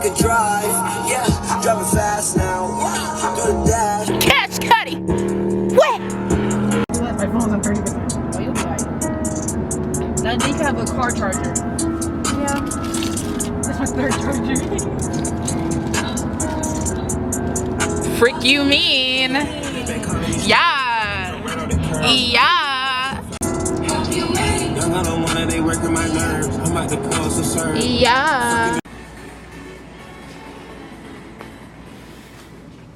could drive. Yeah, driving fast now. Do the dash. Catch Cuddy. What? My phone's on 30%. Oh, you'll be right. Now you can have a car charger. Yeah. That's my third charger. Frick you mean? Yeah. Yeah. Yeah.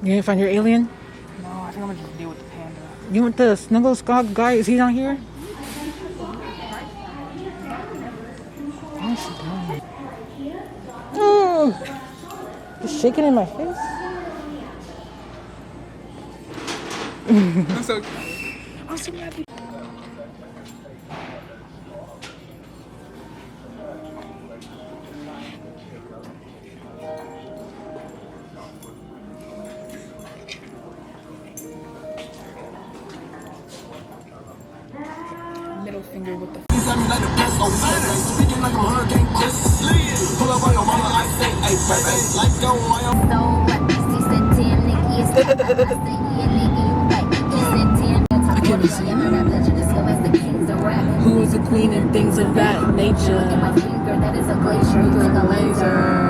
You didn't find your alien? No, I think I'm gonna just deal with the panda. You want the Snuggle Skog guy? Is he not here? Oh, he's shaking in my face. I'm so happy. Middle finger with the Who is the queen and things of that nature? My finger that is a glacier, like a laser.